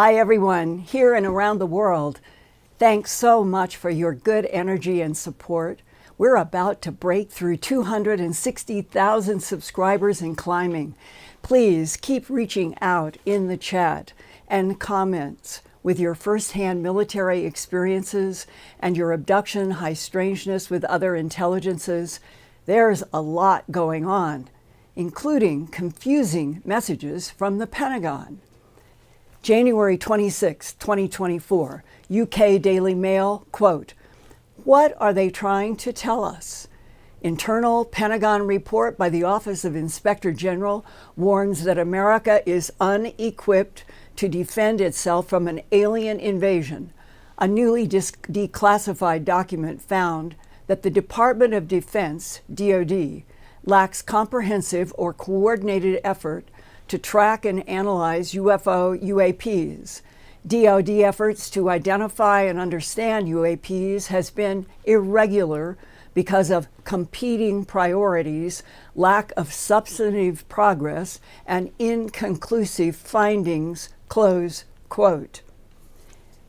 Hi, everyone, here and around the world. Thanks so much for your good energy and support. We're about to break through 260,000 subscribers and climbing. Please keep reaching out in the chat and comments with your firsthand military experiences and your abduction high strangeness with other intelligences. There's a lot going on, including confusing messages from the Pentagon. January 26, 2024, UK Daily Mail, quote, "What are they trying to tell us?" Internal Pentagon report by the Office of Inspector General warns that America is unequipped to defend itself from an alien invasion. A newly declassified document found that the Department of Defense, DoD, lacks comprehensive or coordinated effort to track and analyze UFO UAPs. DoD efforts to identify and understand UAPs has been irregular because of competing priorities, lack of substantive progress, and inconclusive findings, close quote.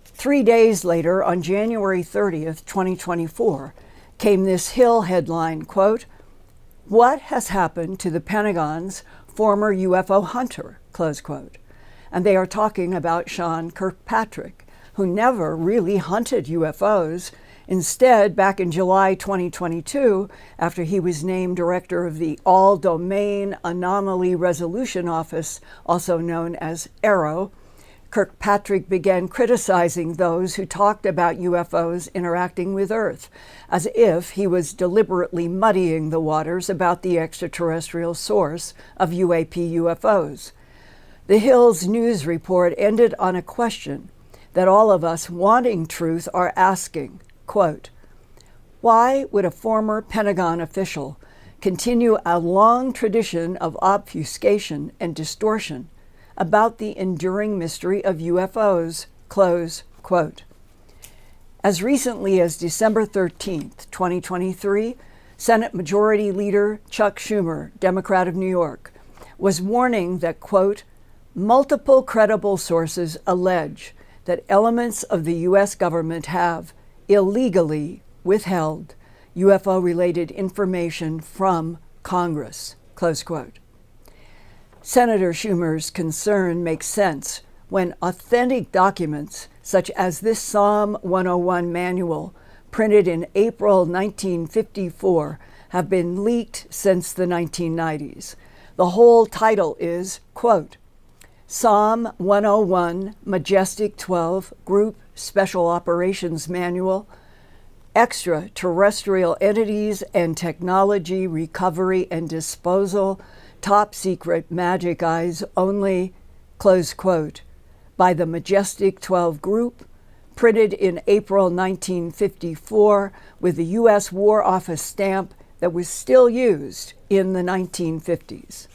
3 days later, on January 30th, 2024, came this Hill headline, quote, "What has happened to the Pentagon's former UFO hunter," close quote. And they are talking about Sean Kirkpatrick, who never really hunted UFOs. Instead, back in July 2022, after he was named director of the All-Domain Anomaly Resolution Office, also known as AARO, Kirkpatrick began criticizing those who talked about UFOs interacting with Earth, as if he was deliberately muddying the waters about the extraterrestrial source of UAP UFOs. The Hill's news report ended on a question that all of us wanting truth are asking, quote, "Why would a former Pentagon official continue a long tradition of obfuscation and distortion about the enduring mystery of UFOs," close quote. As recently as December 13th, 2023, Senate Majority Leader Chuck Schumer, Democrat of New York, was warning that, quote, "multiple credible sources allege that elements of the U.S. government have illegally withheld UFO-related information from Congress," close quote. Senator Schumer's concern makes sense when authentic documents, such as this Psalm 101 manual, printed in April 1954, have been leaked since the 1990s. The whole title is, quote, "Psalm 101 Majestic 12 Group Special Operations Manual, Extraterrestrial Entities and Technology Recovery and Disposal, Top Secret Magic Eyes Only," close quote, by the Majestic 12 Group, printed in April 1954 with the U.S. War Office stamp that was still used in the 1950s.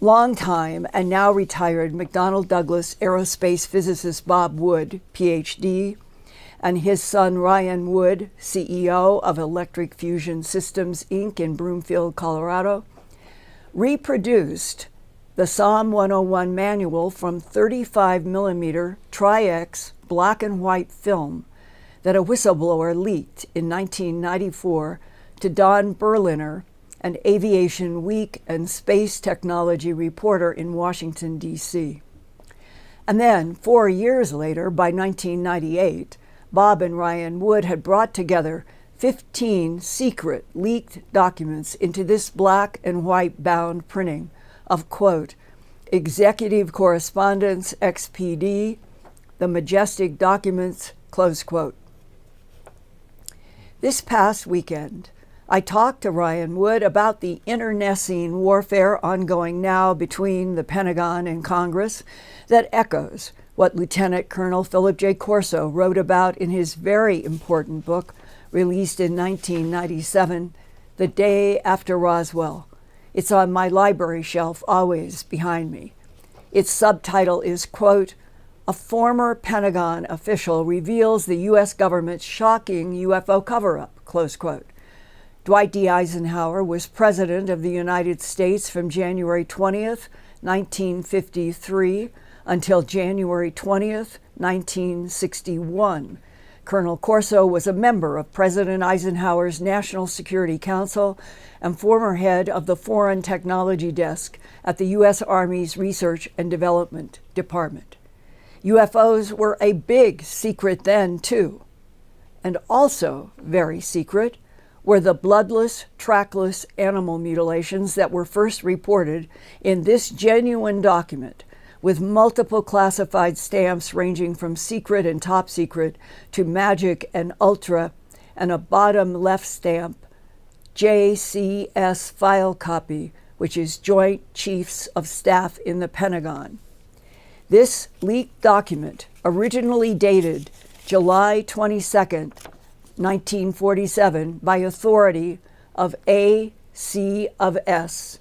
Longtime and now retired McDonnell Douglas aerospace physicist Bob Wood, Ph.D., and his son Ryan Wood, CEO of Electric Fusion Systems, Inc. in Broomfield, Colorado, reproduced the Psalm 101 manual from 35mm Tri-X black and white film that a whistleblower leaked in 1994 to Don Berliner, an Aviation Week and space technology reporter in Washington, D.C. And then, 4 years later, by 1998, Bob and Ryan Wood had brought together 15 secret leaked documents into this black and white bound printing of, quote, "Executive Correspondence XPD, the Majestic Documents," close quote. This past weekend, I talked to Ryan Wood about the internecine warfare ongoing now between the Pentagon and Congress that echoes what Lieutenant Colonel Philip J. Corso wrote about in his very important book, released in 1997, The Day After Roswell. It's on my library shelf, always behind me. Its subtitle is, quote, "A former Pentagon official reveals the U.S. government's shocking UFO cover-up," close quote. Dwight D. Eisenhower was President of the United States from January 20th, 1953, until January 20th, 1961. Colonel Corso was a member of President Eisenhower's National Security Council and former head of the Foreign Technology Desk at the U.S. Army's Research and Development Department. UFOs were a big secret then, too. And also very secret were the bloodless, trackless animal mutilations that were first reported in this genuine document, with multiple classified stamps ranging from secret and top secret to magic and ultra, and a bottom left stamp, JCS file copy, which is Joint Chiefs of Staff in the Pentagon. This leaked document, originally dated July 22nd, 1947, by authority of AC of S,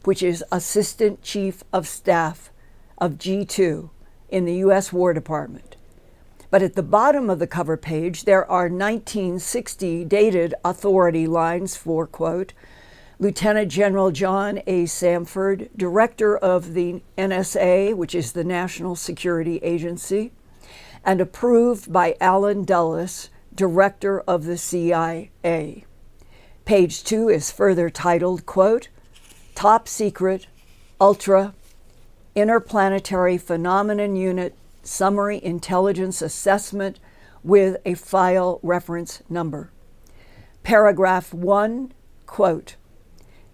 which is Assistant Chief of Staff of G2 in the U.S. War Department. But at the bottom of the cover page, there are 1960 dated authority lines for, quote, Lieutenant General John A. Samford, Director of the NSA, which is the National Security Agency, and approved by Allen Dulles, Director of the CIA. Page 2 is further titled, quote, Top Secret, Ultra, Interplanetary Phenomenon Unit Summary Intelligence Assessment with a file reference number. Paragraph 1, quote,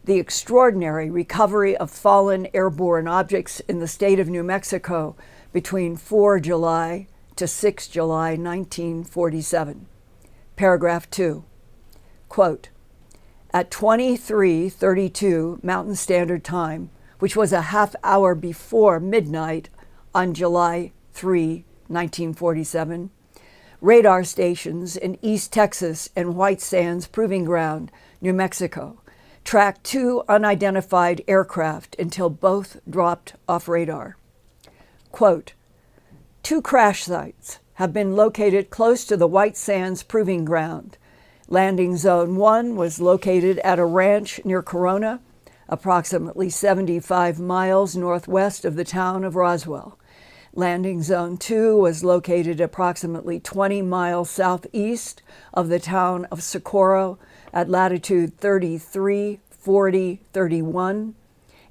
The extraordinary recovery of fallen airborne objects in the state of New Mexico between 4 July to 6 July 1947. Paragraph 2, quote, At 23:32 Mountain Standard Time, which was a half hour before midnight on July 3, 1947, radar stations in East Texas and White Sands Proving Ground, New Mexico, tracked two unidentified aircraft until both dropped off radar. Quote, Two crash sites have been located close to the White Sands Proving Ground. Landing Zone 1 was located at a ranch near Corona, approximately 75 miles northwest of the town of Roswell. Landing Zone 2 was located approximately 20 miles southeast of the town of Socorro at latitude 33, 40, 31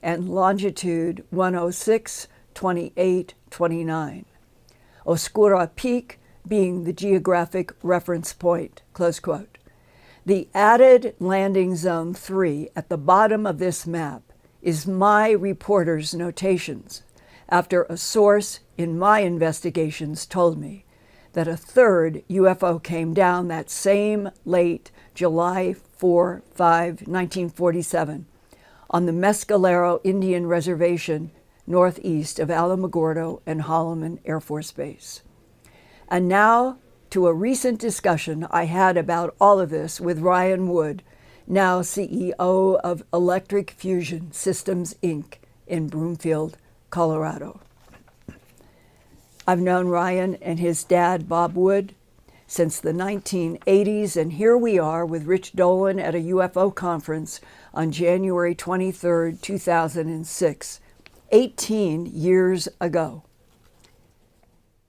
and longitude 106, 28, 29. Oscura Peak being the geographic reference point, close quote. The added Landing Zone 3 at the bottom of this map is my reporter's notations after a source in my investigations told me that a third UFO came down that same late July 4, 5, 1947 on the Mescalero Indian Reservation northeast of Alamogordo and Holloman Air Force Base. And now to a recent discussion I had about all of this with Ryan Wood, now CEO of Electric Fusion Systems, Inc. in Broomfield, Colorado. I've known Ryan and his dad, Bob Wood, since the 1980s, and here we are with Rich Dolan at a UFO conference on January 23, 2006, 18 years ago.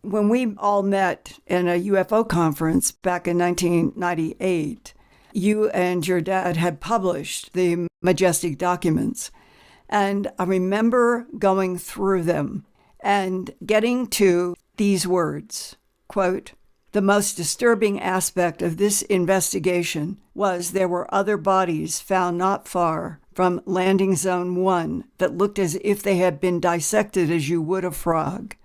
When we all met in a UFO conference back in 1998, you and your dad had published the Majestic documents. And I remember going through them and getting to these words, quote, the most disturbing aspect of this investigation was there were other bodies found not far from Landing Zone 1 that looked as if they had been dissected as you would a frog.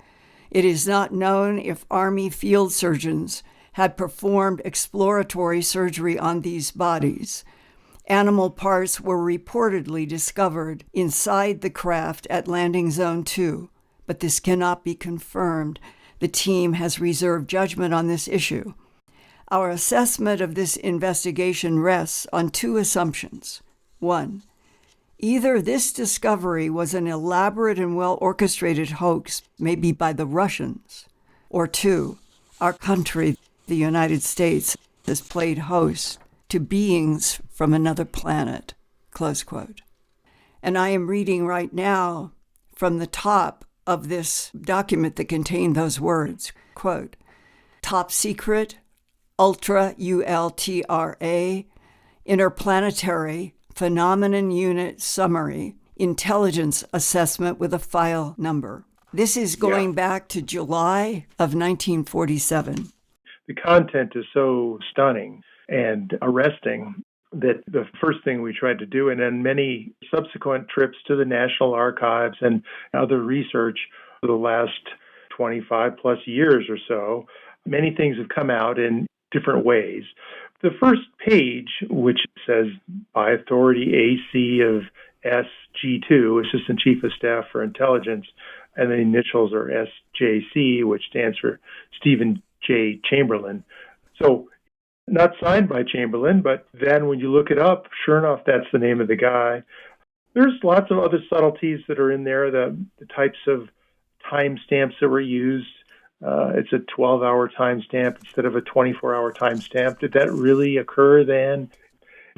It is not known if Army field surgeons had performed exploratory surgery on these bodies. Animal parts were reportedly discovered inside the craft at Landing Zone 2, but this cannot be confirmed. The team has reserved judgment on this issue. Our assessment of this investigation rests on two assumptions. One, either this discovery was an elaborate and well-orchestrated hoax, maybe by the Russians, or two, our country, the United States, has played host to beings from another planet, close quote. And I am reading right now from the top of this document that contained those words. Quote, top secret, ultra, ULTRA, interplanetary, phenomenon unit summary, intelligence assessment with a file number. This is going back to July of 1947. The content is so stunning and arresting that the first thing we tried to do, and then many subsequent trips to the National Archives and other research for the last 25 plus years or so, many things have come out in different ways. The first page, which says by authority AC of SG2, Assistant Chief of Staff for Intelligence, and the initials are SJC, which stands for Stephen J. Chamberlain. So not signed by Chamberlain, but then when you look it up, sure enough, that's the name of the guy. There's lots of other subtleties that are in there, the types of timestamps that were used. It's a 12-hour timestamp instead of a 24-hour timestamp. Did that really occur then?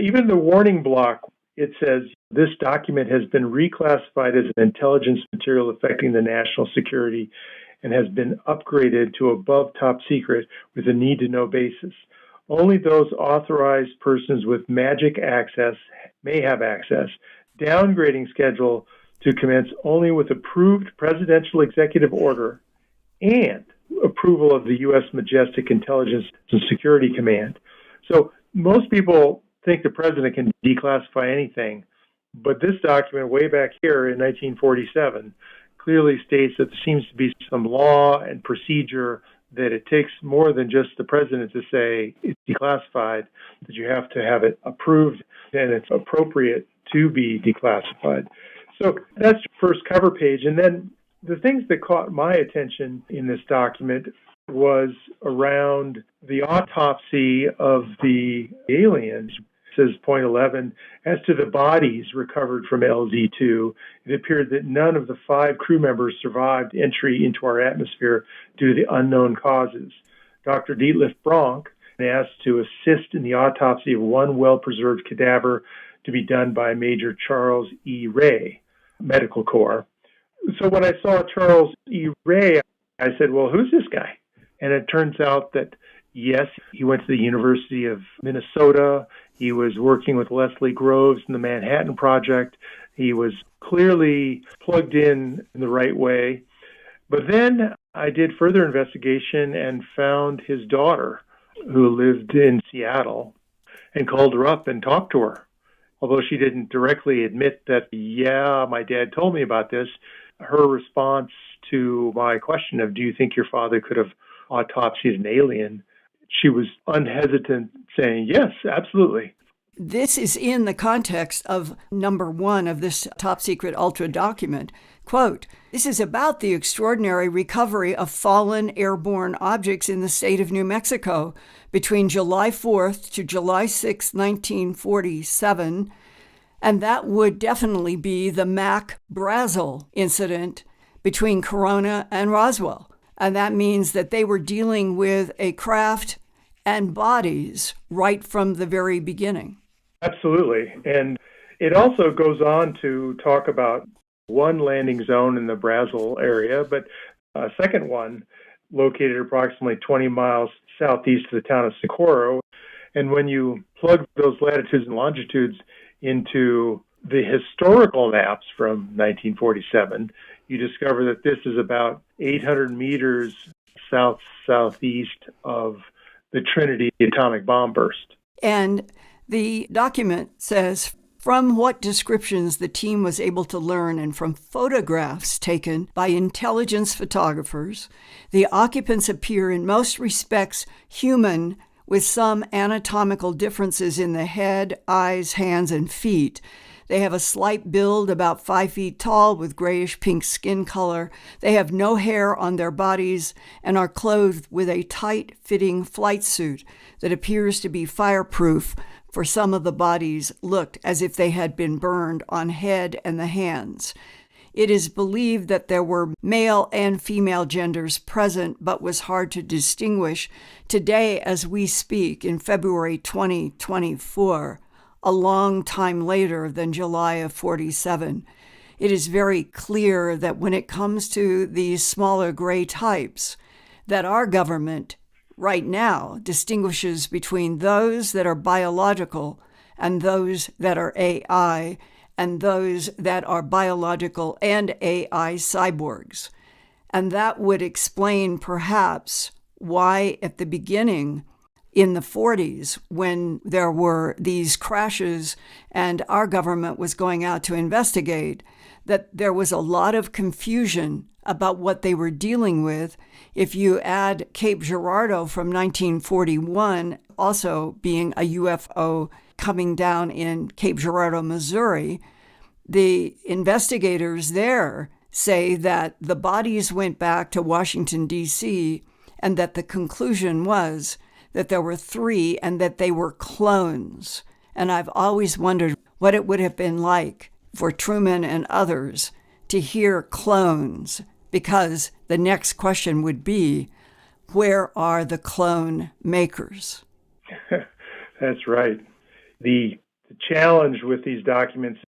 Even the warning block, it says, this document has been reclassified as an intelligence material affecting the national security and has been upgraded to above top secret with a need-to-know basis. Only those authorized persons with magic access may have access. Downgrading schedule to commence only with approved presidential executive order and approval of the U.S. Majestic Intelligence and Security Command. So most people think the president can declassify anything, but this document way back here in 1947 clearly states that there seems to be some law and procedure that it takes more than just the president to say it's declassified, that you have to have it approved and it's appropriate to be declassified. So that's the first cover page. And then the things that caught my attention in this document was around the autopsy of the aliens. It says point 11, as to the bodies recovered from LZ-2, it appeared that none of the 5 crew members survived entry into our atmosphere due to the unknown causes. Dr. Dietlif Bronk asked to assist in the autopsy of one well-preserved cadaver to be done by Major Charles E. Ray, Medical Corps. So when I saw Charles E. Ray, I said, well, who's this guy? And it turns out that, yes, he went to the University of Minnesota. He was working with Leslie Groves in the Manhattan Project. He was clearly plugged in the right way. But then I did further investigation and found his daughter, who lived in Seattle, and called her up and talked to her. Although she didn't directly admit that, yeah, my dad told me about this, her response to my question of, do you think your father could have autopsied an alien? She was unhesitant, saying, yes, absolutely. This is in the context of number 1 of this top secret ultra document. Quote, this is about the extraordinary recovery of fallen airborne objects in the state of New Mexico between July 4th to July 6, 1947. And that would definitely be the Mac Brazel incident between Corona and Roswell. And that means that they were dealing with a craft and bodies right from the very beginning. Absolutely. And it also goes on to talk about one landing zone in the Brazel area, but a second one located approximately 20 miles southeast of the town of Socorro. And when you plug those latitudes and longitudes into the historical maps from 1947, you discover that this is about 800 meters southeast of the Trinity atomic bomb burst. And the document says, from what descriptions the team was able to learn and from photographs taken by intelligence photographers, the occupants appear in most respects human, with some anatomical differences in the head, eyes, hands, and feet. They have a slight build, about 5 feet tall, with grayish-pink skin color. They have no hair on their bodies and are clothed with a tight-fitting flight suit that appears to be fireproof, for some of the bodies looked as if they had been burned on head and the hands. It is believed that there were male and female genders present, but was hard to distinguish. Today, as we speak, in February 2024, a long time later than July of 47, it is very clear that when it comes to these smaller gray types, that our government right now distinguishes between those that are biological and those that are AI, and those that are biological and AI cyborgs. And that would explain perhaps why at the beginning, in the 40s, when there were these crashes and our government was going out to investigate, that there was a lot of confusion about what they were dealing with. If you add Cape Girardeau from 1941, also being a UFO coming down in Cape Girardeau, Missouri, the investigators there say that the bodies went back to Washington, D.C., and that the conclusion was that there were 3 and that they were clones. And I've always wondered what it would have been like for Truman and others to hear clones, because the next question would be, where are the clone makers? That's right. The challenge with these documents,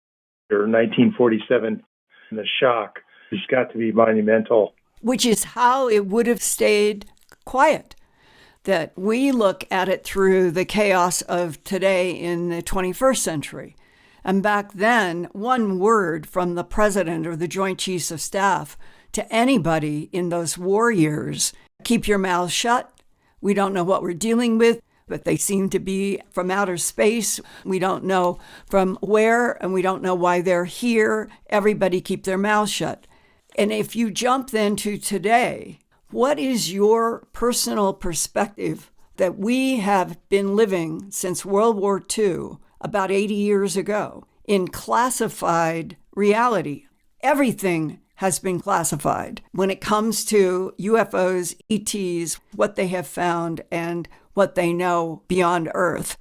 or 1947, and the shock, has got to be monumental. Which is how it would have stayed quiet. That we look at it through the chaos of today in the 21st century. And back then, one word from the president or the Joint Chiefs of Staff to anybody in those war years, keep your mouth shut. We don't know what we're dealing with, but they seem to be from outer space. We don't know from where, and we don't know why they're here. Everybody keep their mouth shut. And if you jump then to today, what is your personal perspective that we have been living since World War II, about 80 years ago, in classified reality? Everything has been classified when it comes to UFOs, ETs, what they have found, and what they know beyond Earth.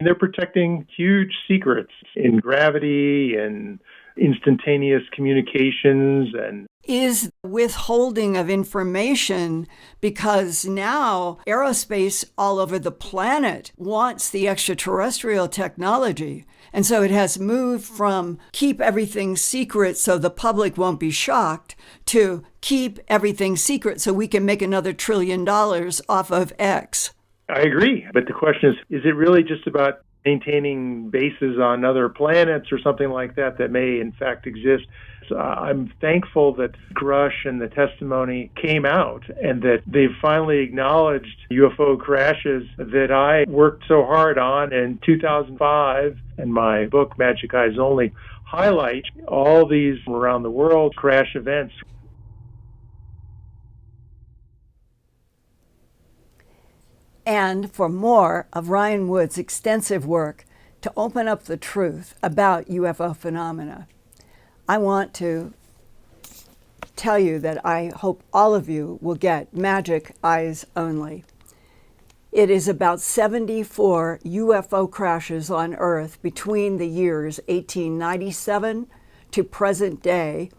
They're protecting huge secrets in gravity and instantaneous communications and is withholding of information because now aerospace all over the planet wants the extraterrestrial technology. And so it has moved from keep everything secret so the public won't be shocked to keep everything secret so we can make another $1 trillion off of X. I agree. But the question is it really just about maintaining bases on other planets or something like that that may in fact exist? So I'm thankful that Grush and the testimony came out and that they've finally acknowledged UFO crashes that I worked so hard on in 2005, and my book, Magic Eyes Only, highlight all these around the world crash events. And for more of Ryan Wood's extensive work to open up the truth about UFO phenomena, I want to tell you that I hope all of you will get Magic Eyes Only. It is about 74 UFO crashes on Earth between the years 1897 to present day.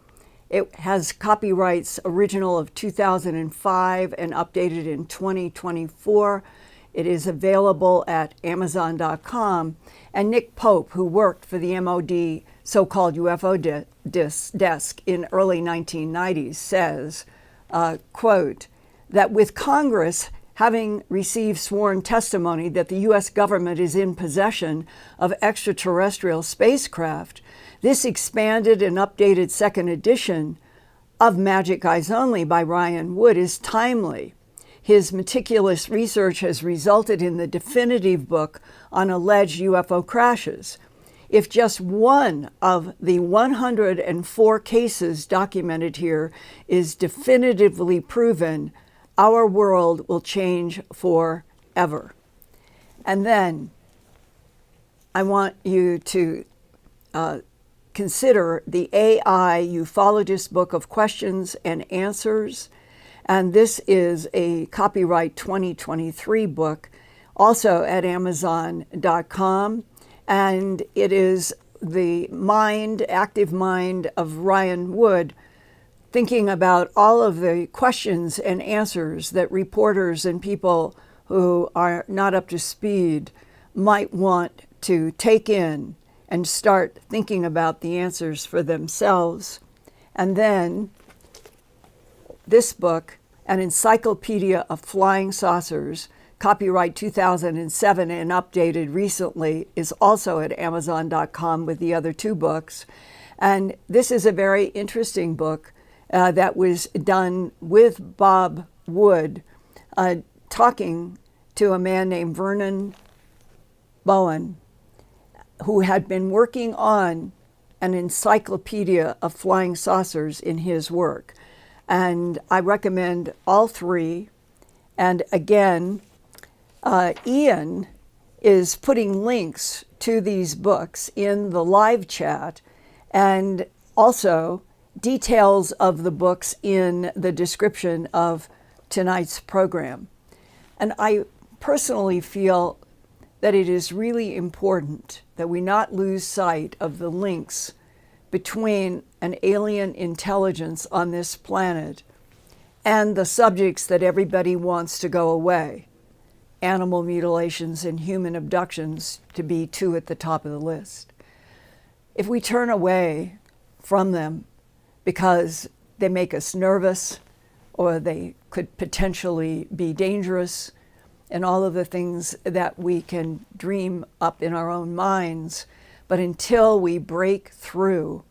It has copyrights original of 2005 and updated in 2024. It is available at Amazon.com. And Nick Pope, who worked for the MOD so-called UFO desk in early 1990s, says, quote, that with Congress having received sworn testimony that the U.S. government is in possession of extraterrestrial spacecraft, this expanded and updated second edition of Magic Eyes Only by Ryan Wood is timely. His meticulous research has resulted in the definitive book on alleged UFO crashes. If just one of the 104 cases documented here is definitively proven, our world will change forever. And then I want you to consider the AI Ufologist Book of Questions and Answers. And this is a copyright 2023 book, also at Amazon.com. And it is the active mind of Ryan Wood, thinking about all of the questions and answers that reporters and people who are not up to speed might want to take in and start thinking about the answers for themselves. And then this book, An Encyclopedia of Flying Saucers, copyright 2007 and updated recently, is also at Amazon.com with the other two books. And this is a very interesting book that was done with Bob Wood, talking to a man named Vernon Bowen, who had been working on an encyclopedia of flying saucers in his work. And I recommend all three. And again, Ian is putting links to these books in the live chat, and also details of the books in the description of tonight's program. And I personally feel that it is really important that we not lose sight of the links between an alien intelligence on this planet and the subjects that everybody wants to go away. Animal mutilations and human abductions to be two at the top of the list. If we turn away from them because they make us nervous or they could potentially be dangerous, and all of the things that we can dream up in our own minds, but until we break through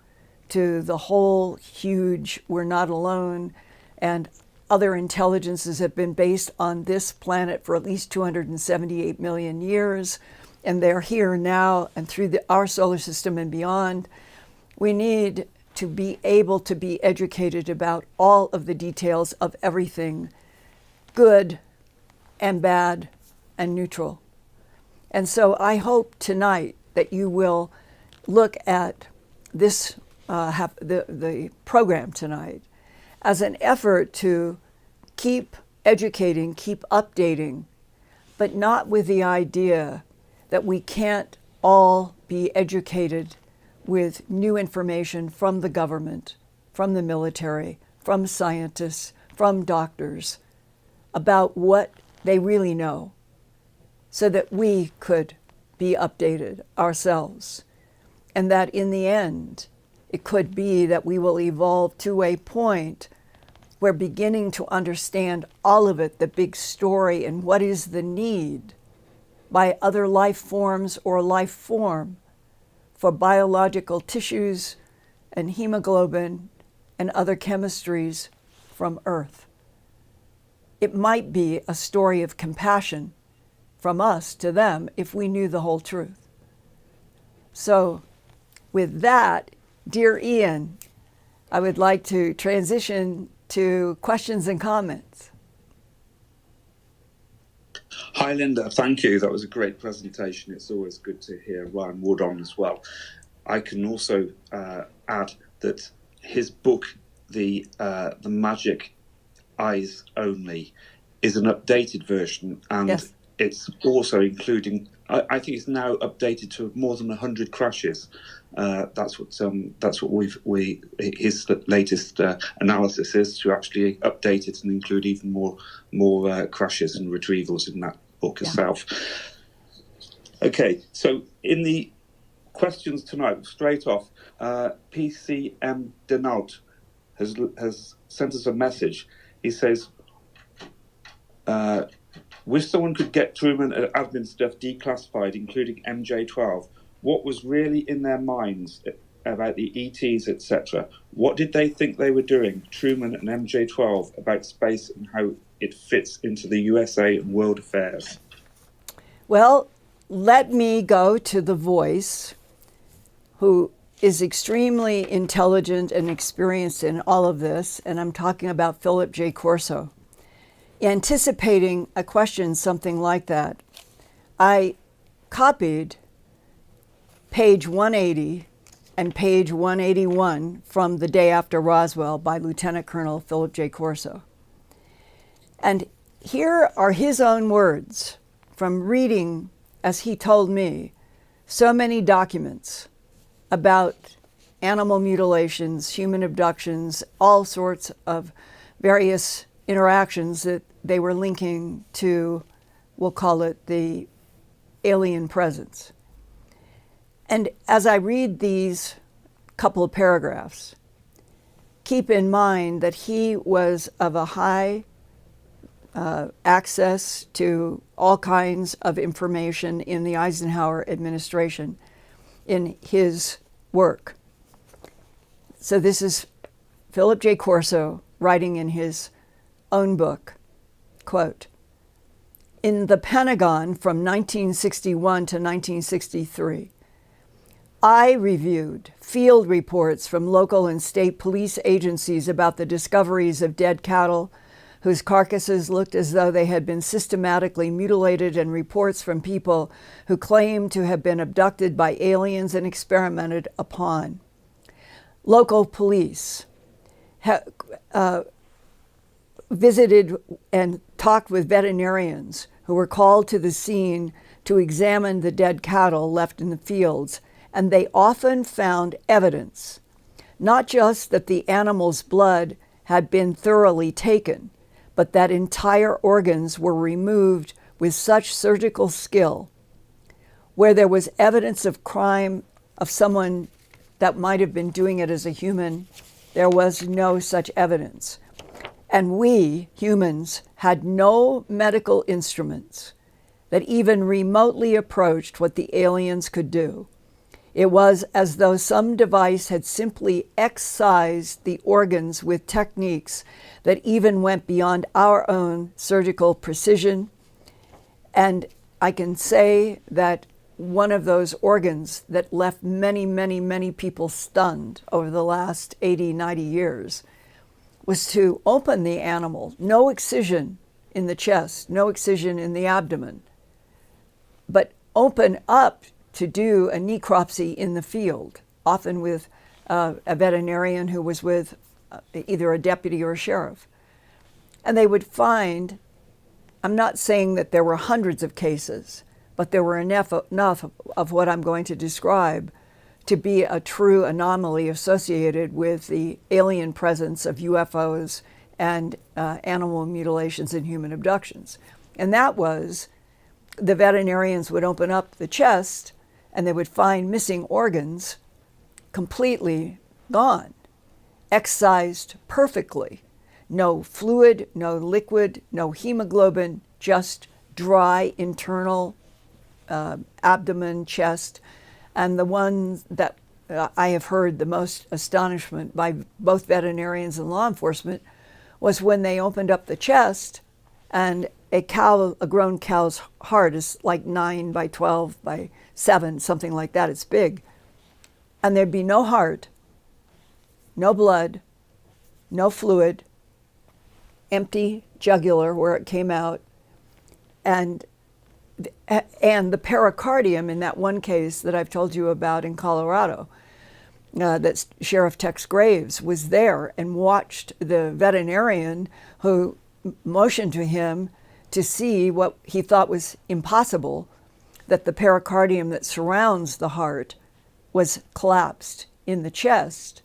to the whole huge, we're not alone, and other intelligences have been based on this planet for at least 278 million years, and they're here now and through our solar system and beyond, we need to be able to be educated about all of the details of everything, good and bad and neutral. And so I hope tonight that you will look at this, the program tonight, as an effort to keep educating, keep updating, but not with the idea that we can't all be educated with new information from the government, from the military, from scientists, from doctors, about what they really know, so that we could be updated ourselves. And that in the end, it could be that we will evolve to a point where beginning to understand all of it, the big story, and what is the need by other life forms or life form for biological tissues and hemoglobin and other chemistries from Earth. It might be a story of compassion from us to them if we knew the whole truth. So with that, dear Ian, I would like to transition to questions and comments. Hi, Linda. Thank you. That was a great presentation. It's always good to hear Ryan Wood on as well. I can also add that his book, the Magic Eyes Only, is an updated version, and yes, it's also including, I think it's now updated to more than 100 crashes. That's what his latest analysis is, to actually update it and include even more crashes and retrievals in that book itself. Okay, so in the questions tonight, straight off, PCM Denault has sent us a message. He says, wish someone could get Truman and admin stuff declassified, including MJ12. What was really in their minds about the ETs, etc.? What did they think they were doing, Truman and MJ12, about space and how it fits into the USA and world affairs? Well, let me go to the voice, who is extremely intelligent and experienced in all of this, and I'm talking about Philip J. Corso. Anticipating a question something like that, I copied page 180 and page 181 from The Day After Roswell by Lieutenant Colonel Philip J. Corso. And here are his own words from reading, as he told me, so many documents about animal mutilations, human abductions, all sorts of various interactions that they were linking to, we'll call it the alien presence. And as I read these couple of paragraphs, keep in mind that he was of a high access to all kinds of information in the Eisenhower administration in his work. So this is Philip J. Corso writing in his own book, quote, "In the Pentagon from 1961 to 1963, I reviewed field reports from local and state police agencies about the discoveries of dead cattle whose carcasses looked as though they had been systematically mutilated, and reports from people who claimed to have been abducted by aliens and experimented upon. Local police visited and talked with veterinarians who were called to the scene to examine the dead cattle left in the fields, and they often found evidence, not just that the animal's blood had been thoroughly taken, but that entire organs were removed with such surgical skill. Where there was evidence of crime of someone that might have been doing it as a human, there was no such evidence. And we, humans, had no medical instruments that even remotely approached what the aliens could do. It was as though some device had simply excised the organs with techniques that even went beyond our own surgical precision. And I can say that one of those organs that left many, many, many people stunned over the last 80, 90 years was to open the animal, no excision in the chest, no excision in the abdomen, but open up to do a necropsy in the field, often with a veterinarian who was with either a deputy or a sheriff. And they would find, I'm not saying that there were hundreds of cases, but there were enough of what I'm going to describe to be a true anomaly associated with the alien presence of UFOs and animal mutilations and human abductions. And that was, the veterinarians would open up the chest and they would find missing organs completely gone, excised perfectly. No fluid, no liquid, no hemoglobin, just dry internal abdomen, chest. And the one that I have heard the most astonishment by both veterinarians and law enforcement was when they opened up the chest and a grown cow's heart is like 9 by 12 by 7, something like that. It's big. And there'd be no heart, no blood, no fluid, empty jugular where it came out, and the pericardium in that one case that I've told you about in Colorado, that Sheriff Tex Graves was there and watched the veterinarian who motioned to him to see what he thought was impossible, that the pericardium that surrounds the heart was collapsed in the chest,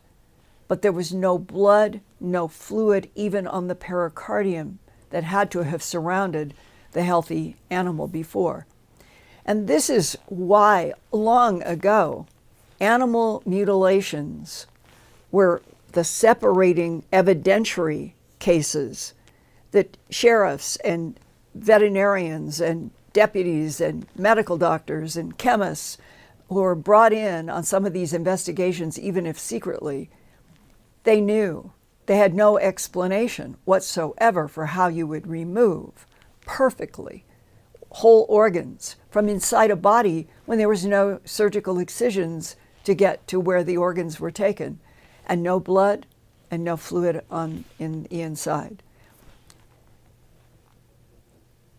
but there was no blood, no fluid, even on the pericardium that had to have surrounded the healthy animal before. And this is why, long ago, animal mutilations were the separating evidentiary cases that sheriffs and veterinarians and deputies and medical doctors and chemists who were brought in on some of these investigations, even if secretly, they knew. They had no explanation whatsoever for how you would remove perfectly whole organs from inside a body when there was no surgical excisions to get to where the organs were taken, and no blood and no fluid in the inside.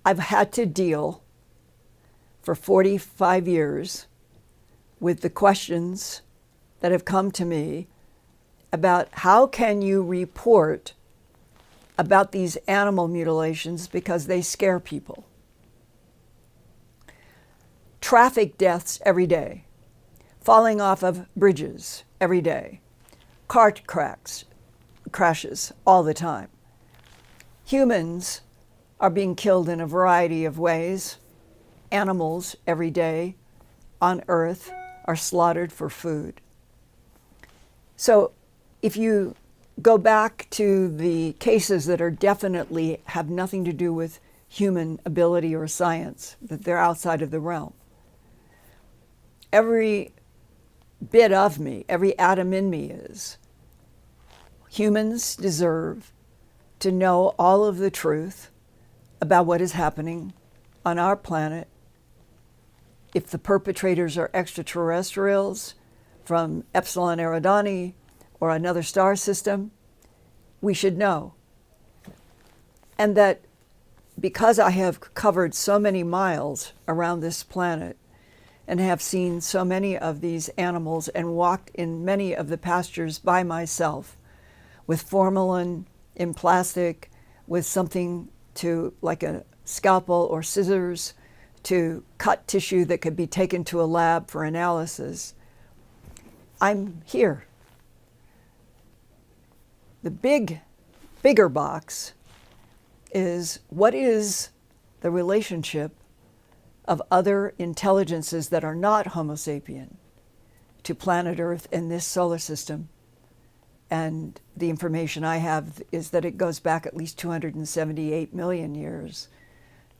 I've had to deal for 45 years with the questions that have come to me about how can you report about these animal mutilations because they scare people. Traffic deaths every day, falling off of bridges every day, car crashes all the time. Humans are being killed in a variety of ways, animals every day on Earth, are slaughtered for food. So if you go back to the cases that are definitely have nothing to do with human ability or science, that they're outside of the realm, every bit of me, every atom in me is, humans deserve to know all of the truth about what is happening on our planet. If the perpetrators are extraterrestrials from Epsilon Eridani or another star system, we should know. And that because I have covered so many miles around this planet and have seen so many of these animals and walked in many of the pastures by myself with formalin in plastic, with something to, like a scalpel or scissors, to cut tissue that could be taken to a lab for analysis, I'm here. The bigger box is, what is the relationship of other intelligences that are not Homo sapien to planet Earth and this solar system? And the information I have is that it goes back at least 278 million years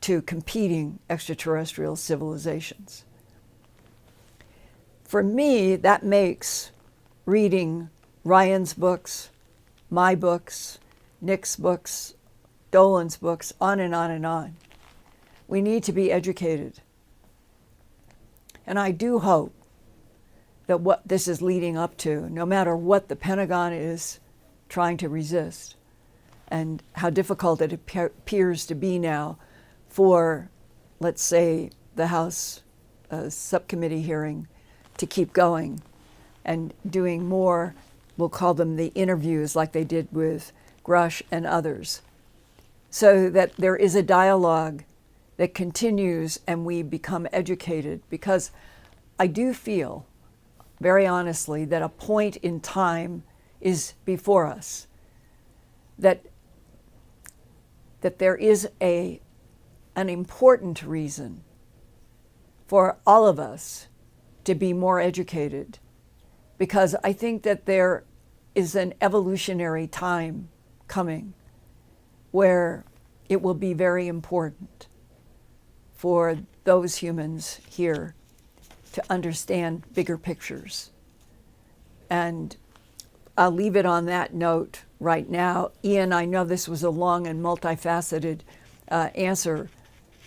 to competing extraterrestrial civilizations. For me, that makes reading Ryan's books, my books, Nick's books, Dolan's books, on and on and on. We need to be educated. And I do hope that what this is leading up to, no matter what the Pentagon is trying to resist, and how difficult it appears to be now for, let's say, the House subcommittee hearing to keep going and doing more, we'll call them the interviews like they did with Grush and others, so that there is a dialogue that continues and we become educated. Because I do feel, very honestly, that a point in time is before us, that there is an important reason for all of us to be more educated, because I think that there is an evolutionary time coming where it will be very important for those humans here to understand bigger pictures. And I'll leave it on that note right now. Ian, I know this was a long and multifaceted answer,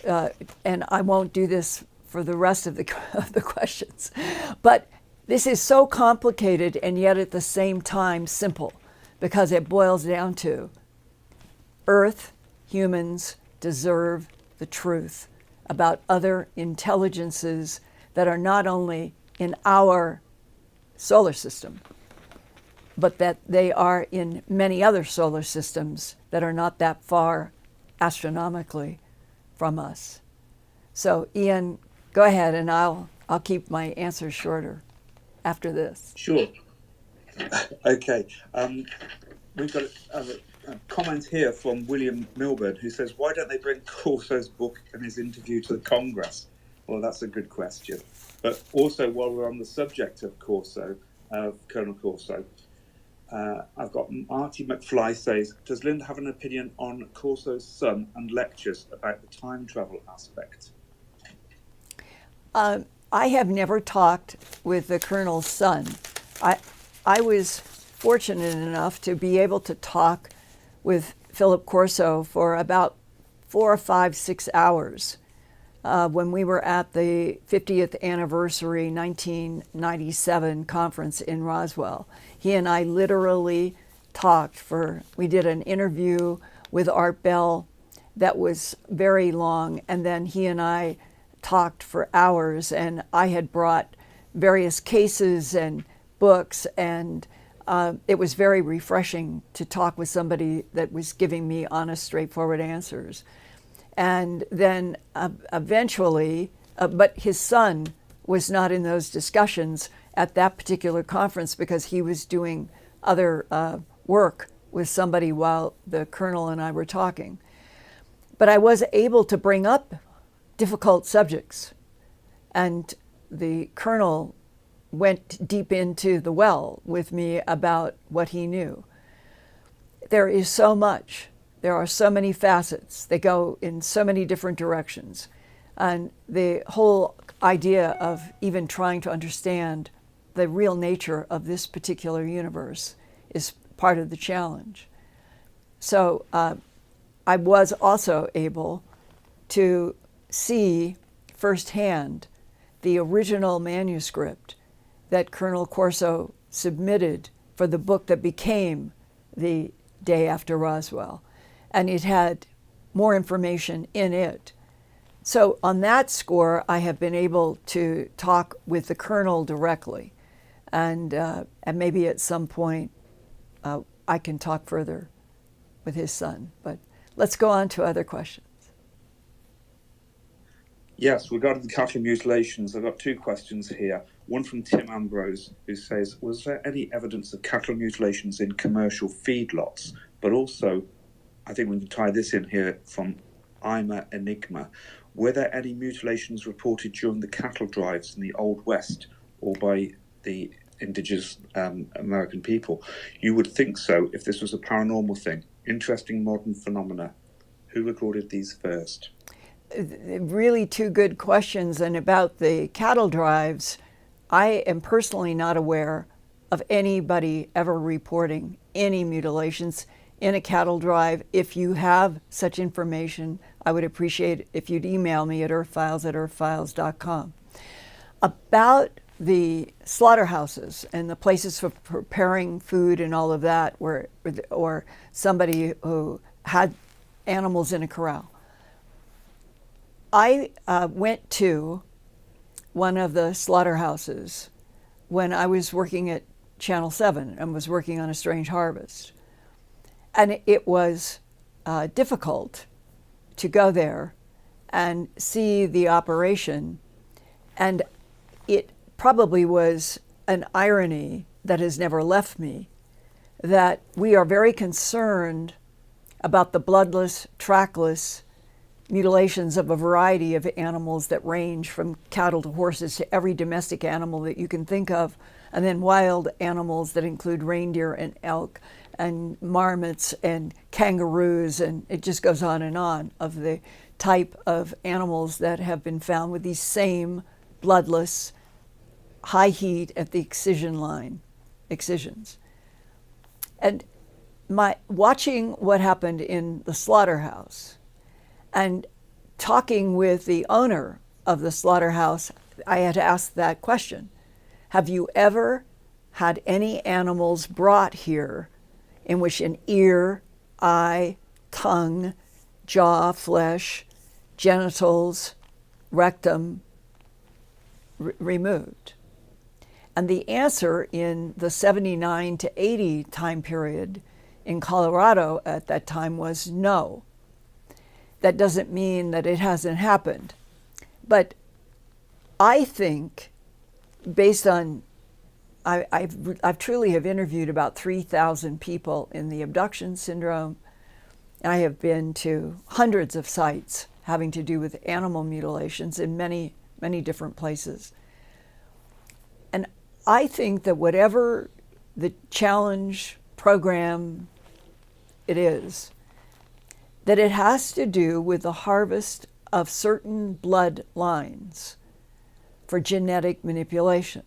and I won't do this for the rest of the questions. But this is so complicated and yet at the same time simple, because it boils down to Earth, humans deserve the truth about other intelligences that are not only in our solar system, but that they are in many other solar systems that are not that far astronomically from us. So Ian, go ahead, and I'll keep my answers shorter after this. Sure. Okay. We've got a comment here from William Milburn, who says, why don't they bring Corso's book and his interview to the Congress? Well, that's a good question. But also, while we're on the subject of Corso, Colonel Corso, I've got Marty McFly says, does Linda have an opinion on Corso's son and lectures about the time travel aspect? I have never talked with the Colonel's son. I was fortunate enough to be able to talk with Philip Corso for about 4 or 5, 6 hours when we were at the 50th anniversary 1997 conference in Roswell. He and I literally talked we did an interview with Art Bell that was very long, and then he and I talked for hours, and I had brought various cases and books, and it was very refreshing to talk with somebody that was giving me honest, straightforward answers. And then eventually, but his son was not in those discussions at that particular conference because he was doing other work with somebody while the Colonel and I were talking. But I was able to bring up difficult subjects, and the Colonel went deep into the well with me about what he knew. There is so much. There are so many facets. They go in so many different directions. And the whole idea of even trying to understand the real nature of this particular universe is part of the challenge. So I was also able to see firsthand the original manuscript that Colonel Corso submitted for the book that became The Day After Roswell. And it had more information in it. So on that score, I have been able to talk with the colonel directly. And maybe at some point, I can talk further with his son. But let's go on to other questions. Yes, regarding the cattle mutilations, I've got two questions here. One from Tim Ambrose, who says, was there any evidence of cattle mutilations in commercial feedlots? But also, I think we can tie this in here from Ima Enigma. Were there any mutilations reported during the cattle drives in the Old West or by the indigenous American people? You would think so if this was a paranormal thing. Interesting modern phenomena. Who recorded these first? Really two good questions. And about the cattle drives, I am personally not aware of anybody ever reporting any mutilations in a cattle drive. If you have such information, I would appreciate if you'd email me at earthfiles@earthfiles.com. About the slaughterhouses and the places for preparing food and all of that, or somebody who had animals in a corral. I went to one of the slaughterhouses when I was working at Channel 7 and was working on A Strange Harvest. And it was difficult to go there and see the operation. And it probably was an irony that has never left me, that we are very concerned about the bloodless, trackless mutilations of a variety of animals that range from cattle to horses to every domestic animal that you can think of, and then wild animals that include reindeer and elk and marmots and kangaroos, and it just goes on, of the type of animals that have been found with these same bloodless, high heat at the excisions. And watching what happened in the slaughterhouse and talking with the owner of the slaughterhouse, I had asked that question. Have you ever had any animals brought here in which an ear, eye, tongue, jaw, flesh, genitals, rectum removed? And the answer in the 79 to 80 time period in Colorado at that time was no. That doesn't mean that it hasn't happened. But I think, based on, I've truly have interviewed about 3,000 people in the abduction syndrome. I have been to hundreds of sites having to do with animal mutilations in many, many different places. And I think that whatever the challenge program it is, that it has to do with the harvest of certain blood lines for genetic manipulation.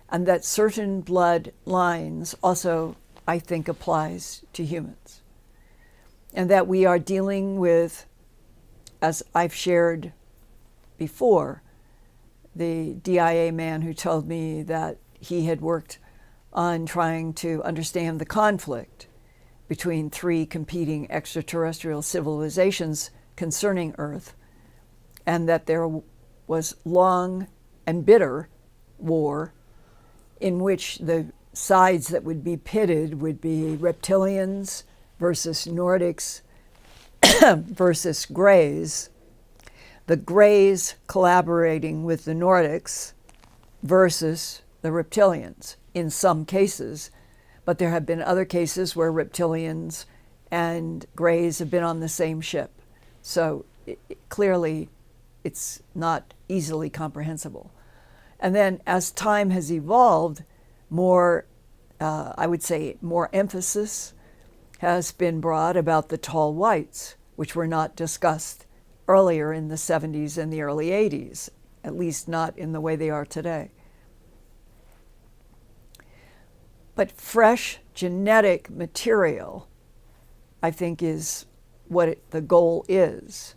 And that certain blood lines also, I think, applies to humans. And that we are dealing with, as I've shared before, the DIA man who told me that he had worked on trying to understand the conflict between three competing extraterrestrial civilizations concerning Earth, and that there was long and bitter war in which the sides that would be pitted would be reptilians versus Nordics versus Greys, the Greys collaborating with the Nordics versus the reptilians in some cases. But there have been other cases where reptilians and Greys have been on the same ship. So clearly, it's not easily comprehensible. And then as time has evolved, more, I would say, more emphasis has been brought about the tall whites, which were not discussed earlier in the 70s and the early 80s, at least not in the way they are today. But fresh genetic material, I think, is what the goal is.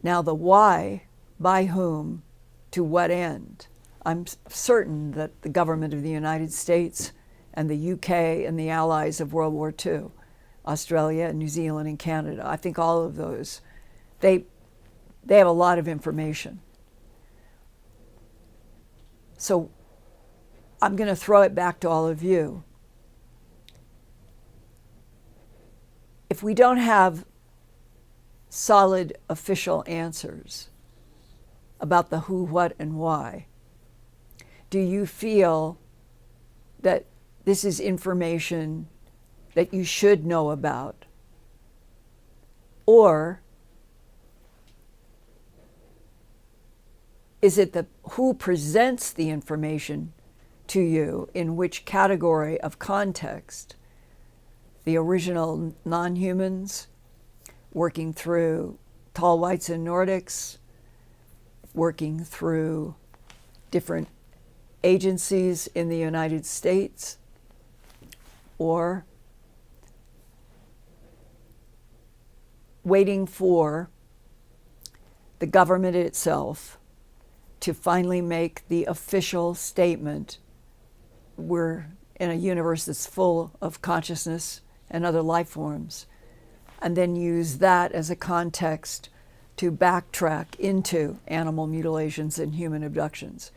Now, the why, by whom, to what end? I'm certain that the government of the United States and the UK and the allies of World War II, Australia and New Zealand and Canada, I think all of those, they have a lot of information. So I'm going to throw it back to all of you. If we don't have solid official answers about the who, what, and why, do you feel that this is information that you should know about? Or is it the who presents the information to you, in which category of context? The original non-humans working through tall whites and Nordics, working through different agencies in the United States, or waiting for the government itself to finally make the official statement, we're in a universe that's full of consciousness and other life forms, and then use that as a context to backtrack into animal mutilations and human abductions.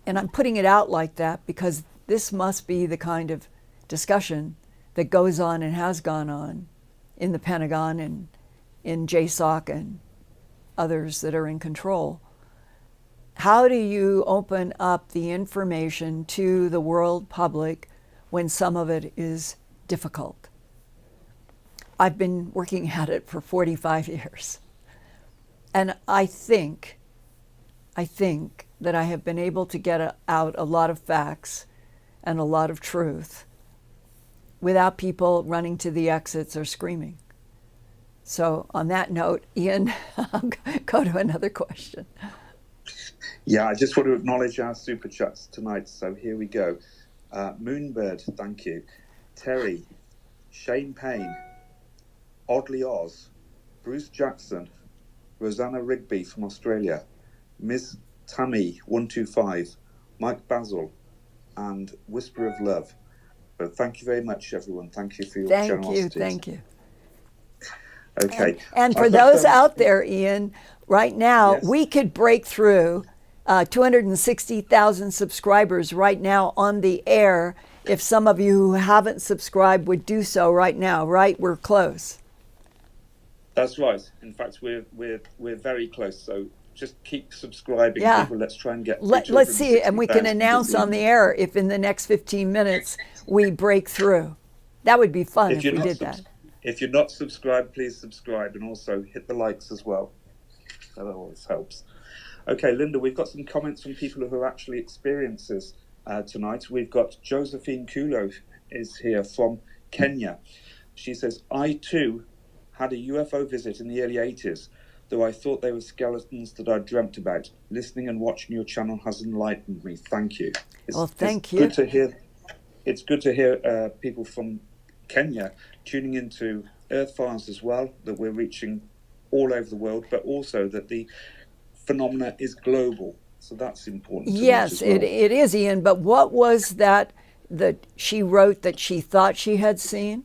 And I'm putting it out like that because this must be the kind of discussion that goes on and has gone on in the Pentagon and in JSOC and others that are in control. How do you open up the information to the world public when some of it is difficult? I've been working at it for 45 years. And I think that I have been able to get out a lot of facts and a lot of truth without people running to the exits or screaming. So on that note, Ian, I'll go to another question. Yeah, I just want to acknowledge our super chats tonight. So here we go. Moonbird, thank you. Terry, Shane Payne, Oddly Oz, Bruce Jackson, Rosanna Rigby from Australia, Ms. Tammy 125, Mike Basil, and Whisper of Love. But thank you very much, everyone. Thank you for your generosity. Thank you. Okay. And for those out there, Ian, right now, yes, we could break through 260,000 subscribers right now on the air if some of you who haven't subscribed would do so right now, right? We're close. That's right. In fact, we're very close. So just keep subscribing, people. Let's try and get. Let's see, and we can announce on the air if in the next 15 minutes we break through. That would be fun if we did that. If you're not subscribed, please subscribe, and also hit the likes as well. That always helps. Okay, Linda, we've got some comments from people who are actually experiencers tonight. We've got Josephine Kulo is here from Kenya. She says, I too had a UFO visit in the early 80s, though I thought they were skeletons that I dreamt about. Listening and watching your channel has enlightened me. Thank you. Thank you. Good to hear. It's good to hear people from Kenya tuning into Earthfiles as well, that we're reaching all over the world, but also that the phenomena is global. So that's important. Yes, as well. it is, Ian. But what was that she wrote that she thought she had seen?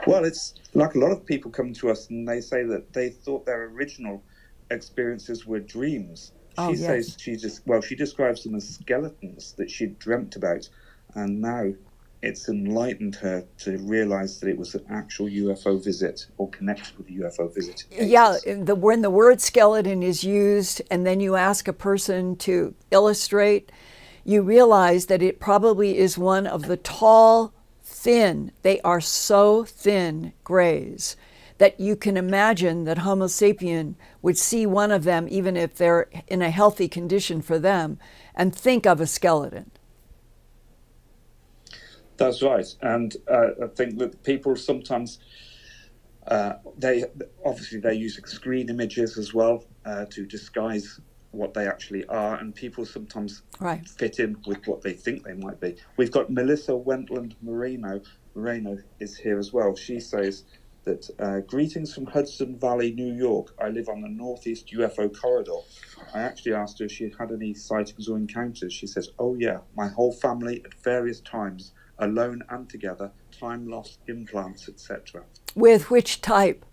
Well, it's like a lot of people come to us and they say that they thought their original experiences were dreams. She says she describes them as skeletons that she'd dreamt about, and now it's enlightened her to realize that it was an actual UFO visit or connected with a UFO visit. Yeah, when the word skeleton is used and then you ask a person to illustrate, you realize that it probably is one of the tall, thin, they are so thin, grays that you can imagine that Homo sapien would see one of them, even if they're in a healthy condition for them, and think of a skeleton. That's right. And I think that people sometimes, they use screen images as well to disguise what they actually are, and people sometimes fit in with what they think they might be. We've got Melissa Wentland Moreno is here as well. She says that greetings from Hudson Valley, New York. I live on the northeast UFO corridor. I actually asked her if she had any sightings or encounters. She says, oh yeah, my whole family at various times, alone and together, time lost, implants, etc. With which type?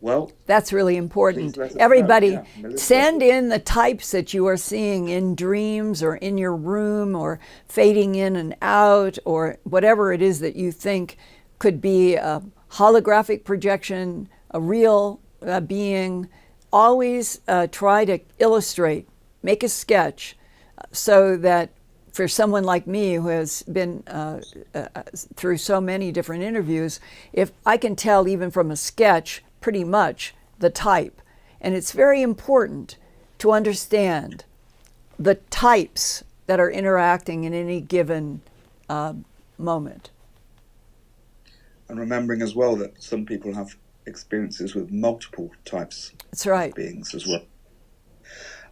Well, that's really important. Everybody, send in the types that you are seeing in dreams or in your room or fading in and out or whatever it is that you think could be a holographic projection, a real being. Always try to illustrate, make a sketch so that for someone like me who has been through so many different interviews, if I can tell even from a sketch pretty much the type. And it's very important to understand the types that are interacting in any given moment. And remembering as well that some people have experiences with multiple types of beings as well.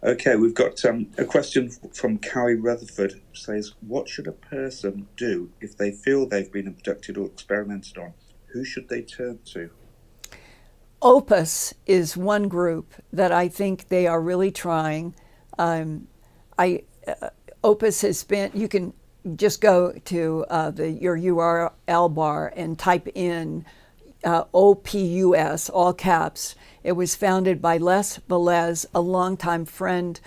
Okay, we've got a question from Carrie Rutherford, who says, what should a person do if they feel they've been abducted or experimented on? Who should they turn to? Opus is one group that I think they are really trying. Opus has been, you can just go to your URL bar and type in OPUS, all caps. It was founded by Les Velez, a longtime friend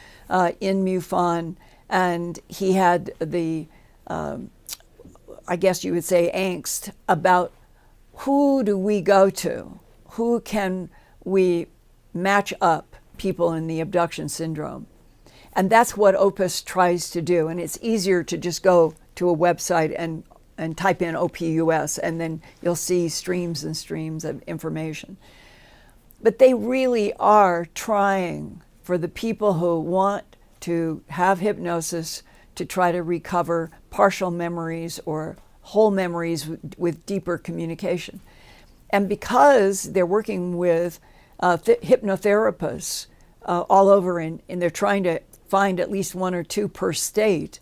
in MUFON, and he had the, I guess you would say, angst about who do we go to? Who can we match up people in the abduction syndrome? And that's what Opus tries to do. And it's easier to just go to a website and type in OPUS, and then you'll see streams and streams of information. But they really are trying for the people who want to have hypnosis to try to recover partial memories or whole memories with deeper communication. And because they're working with hypnotherapists all over and they're trying to find at least one or two per state,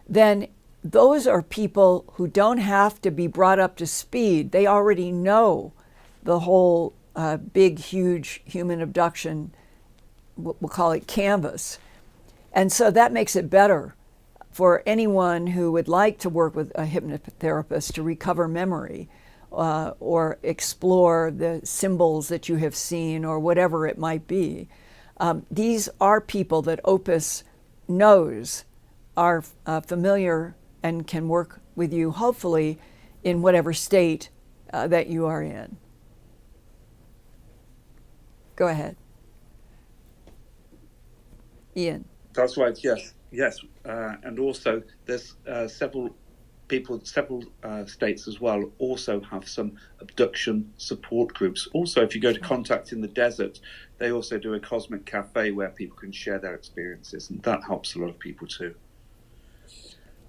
then those are people who don't have to be brought up to speed. They already know the whole big, huge human abduction, we'll call it canvas. And so that makes it better for anyone who would like to work with a hypnotherapist to recover memory or explore the symbols that you have seen or whatever it might be. These are people that Opus knows are familiar and can work with you, hopefully, in whatever state that you are in. Go ahead. Ian. That's right, yes. And also there's several states as well also have some abduction support groups. Also, if you go to Contact in the Desert, they also do a cosmic cafe where people can share their experiences, and that helps a lot of people too.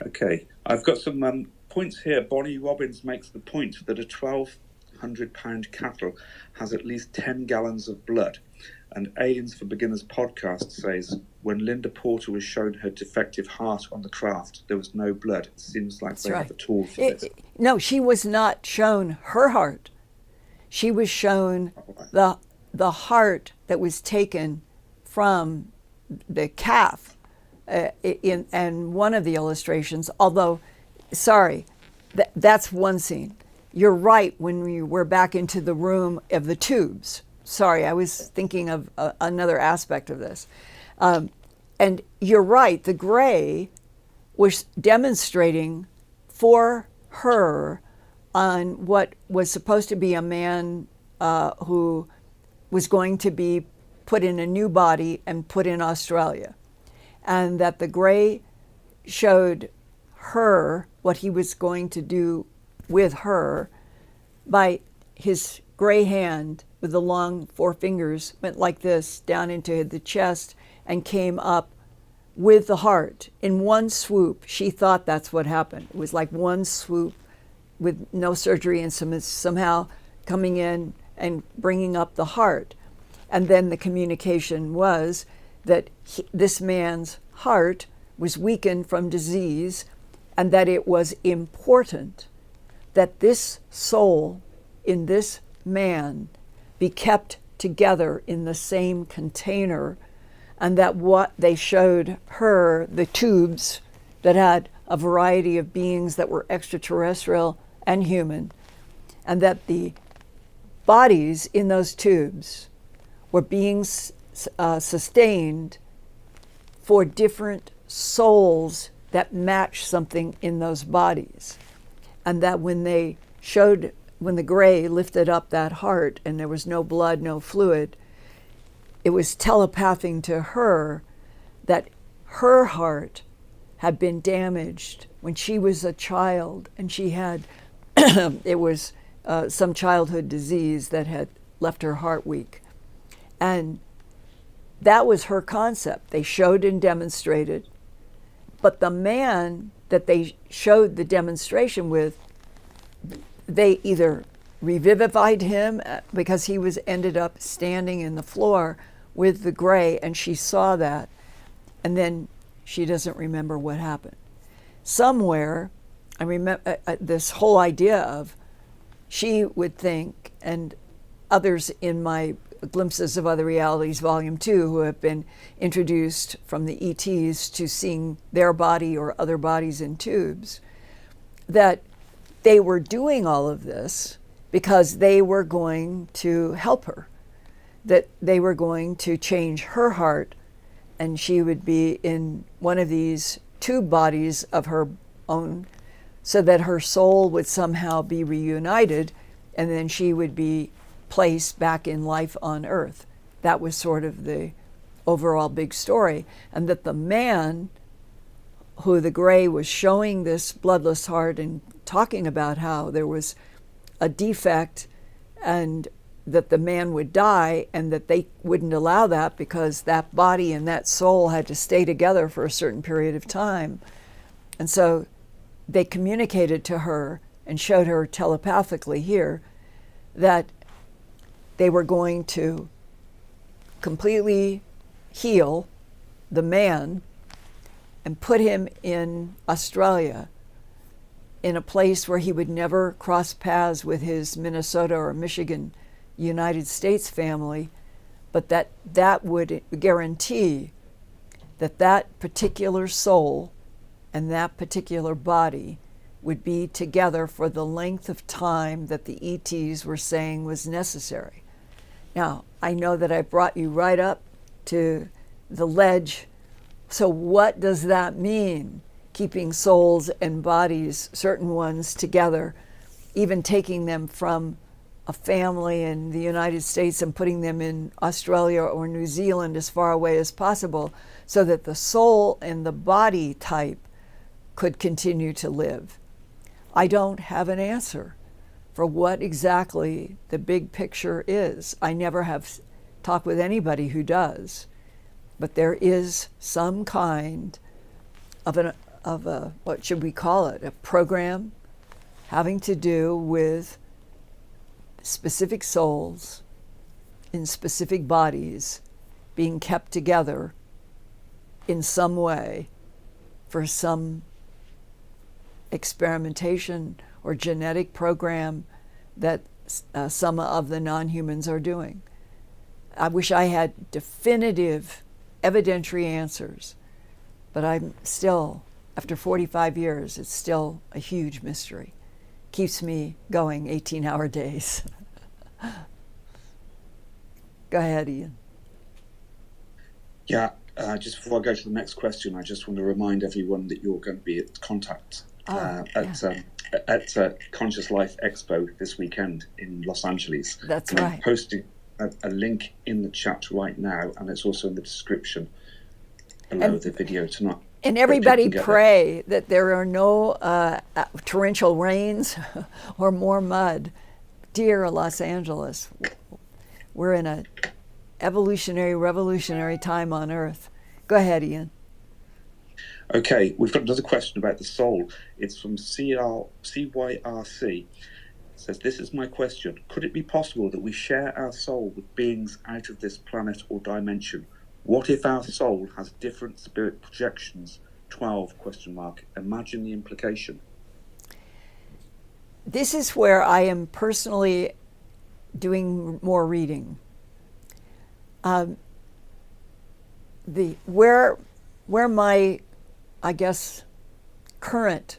Okay, I've got some points here. Bonnie Robbins makes the point that a 1,200-pound cattle has at least 10 gallons of blood. And Aliens for Beginners podcast says, when Linda Porter was shown her defective heart on the craft, there was no blood. It seems like they have a tool for this. No, she was not shown her heart. She was shown the heart that was taken from the calf in one of the illustrations. Although, sorry, that's one scene. You're right when we were back into the room of the tubes. Sorry, I was thinking of another aspect of this. And you're right, the gray was demonstrating for her on what was supposed to be a man who was going to be put in a new body and put in Australia. And that the gray showed her what he was going to do with her by his gray hand with the long four fingers, went like this down into the chest and came up with the heart in one swoop. She thought that's what happened. It was like one swoop with no surgery, and somehow coming in and bringing up the heart. And then the communication was that this man's heart was weakened from disease, and that it was important that this soul in this man be kept together in the same container, and that what they showed her, the tubes that had a variety of beings that were extraterrestrial and human, and that the bodies in those tubes were being sustained for different souls that match something in those bodies. And that when the gray lifted up that heart and there was no blood, no fluid, it was telepathing to her that her heart had been damaged when she was a child, and she had, it was some childhood disease that had left her heart weak. And that was her concept. They showed and demonstrated. But the man that they showed the demonstration with, they either revivified him because he was ended up standing in the floor with the gray, and she saw that, and then she doesn't remember what happened. Somewhere, I remember this whole idea of, she would think, and others in my Glimpses of Other Realities, Volume 2, who have been introduced from the ETs to seeing their body or other bodies in tubes, that they were doing all of this because they were going to help her, that they were going to change her heart, and she would be in one of these tube bodies of her own, so that her soul would somehow be reunited, and then she would be placed back in life on Earth. That was sort of the overall big story. And that the man who the gray was showing this bloodless heart and talking about how there was a defect and that the man would die, and that they wouldn't allow that because that body and that soul had to stay together for a certain period of time. And so they communicated to her and showed her telepathically here that they were going to completely heal the man and put him in Australia, in a place where he would never cross paths with his Minnesota or Michigan United States family, but that would guarantee that that particular soul and that particular body would be together for the length of time that the ETs were saying was necessary. Now, I know that I brought you right up to the ledge. So what does that mean? Keeping souls and bodies, certain ones, together, even taking them from a family in the United States and putting them in Australia or New Zealand as far away as possible, so that the soul and the body type could continue to live. I don't have an answer for what exactly the big picture is. I never have talked with anybody who does, but there is some kind of a what should we call it, a program having to do with specific souls in specific bodies being kept together in some way for some experimentation or genetic program that some of the non-humans are doing. I wish I had definitive evidentiary answers, but I'm still, after 45 years, it's still a huge mystery. Keeps me going 18-hour days. Go ahead, Ian. Yeah, just before I go to the next question, I just want to remind everyone that you're going to be at Contact at Conscious Life Expo this weekend in Los Angeles. That's and right. I'm posting a link in the chat right now, and it's also in the description below the video tonight. And everybody pray that there are no torrential rains or more mud, dear Los Angeles, we're in a evolutionary, revolutionary time on Earth. Go ahead, Ian. Okay, we've got another question about the soul. It's from CYRC. It says, this is my question. Could it be possible that we share our soul with beings out of this planet or dimension? What if our soul has different spirit projections? 12 question mark. Imagine the implication. This is where I am personally doing more reading. Where my, I guess, current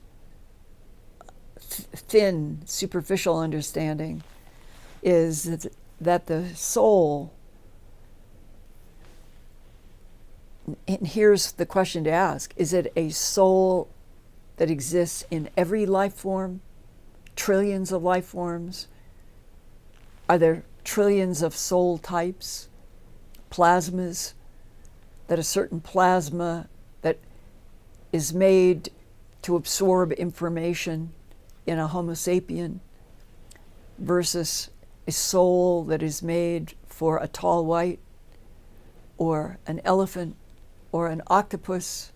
thin, superficial understanding is that the soul, and here's the question to ask, is it a soul that exists in every life form? Trillions of life forms? Are there trillions of soul types, plasmas, that a certain plasma that is made to absorb information in a Homo sapien versus a soul that is made for a tall white or an elephant or an octopus?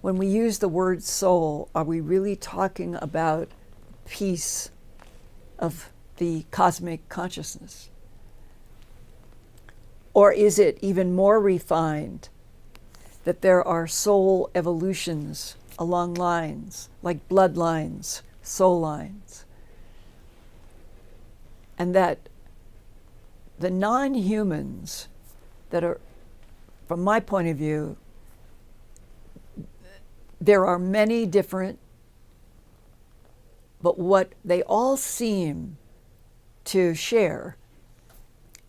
When we use the word soul, are we really talking about piece of the cosmic consciousness? Or is it even more refined that there are soul evolutions along lines, like bloodlines, soul lines, and that the non-humans that are, from my point of view, there are many different, but what they all seem to share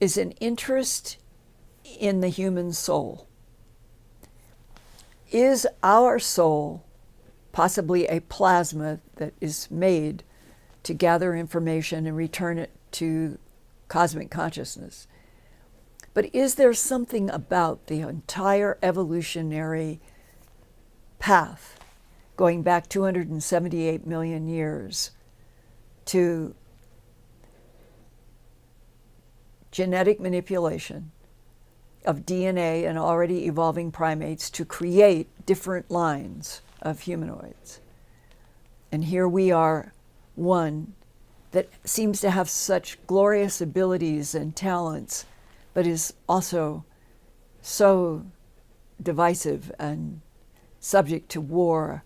is an interest in the human soul. Is our soul possibly a plasma that is made to gather information and return it to cosmic consciousness? But is there something about the entire evolutionary path going back 278 million years to genetic manipulation of DNA and already evolving primates to create different lines of humanoids? And here we are, one that seems to have such glorious abilities and talents, but is also so divisive and subject to war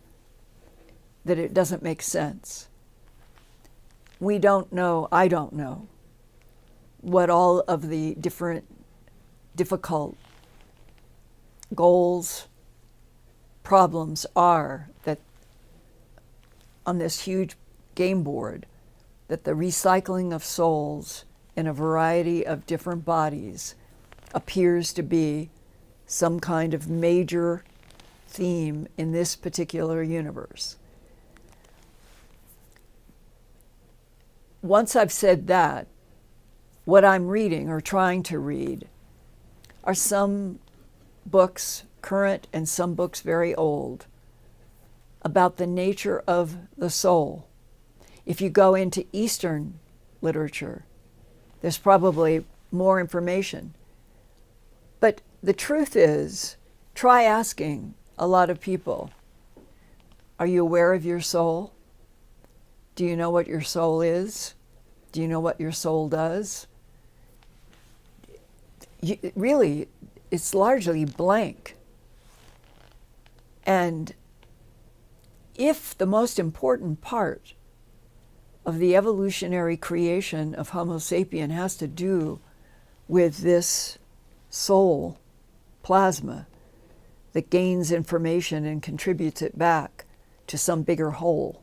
that it doesn't make sense. We don't know, I don't know, what all of the different difficult goals, problems are that on this huge game board, that the recycling of souls in a variety of different bodies appears to be some kind of major theme in this particular universe. Once I've said that, what I'm reading or trying to read are some books, current and some books very old, about the nature of the soul. If you go into Eastern literature, there's probably more information. But the truth is, try asking a lot of people, are you aware of your soul? Do you know what your soul is? Do you know what your soul does? Really, it's largely blank. And if the most important part of the evolutionary creation of Homo sapien has to do with this soul plasma that gains information and contributes it back to some bigger whole,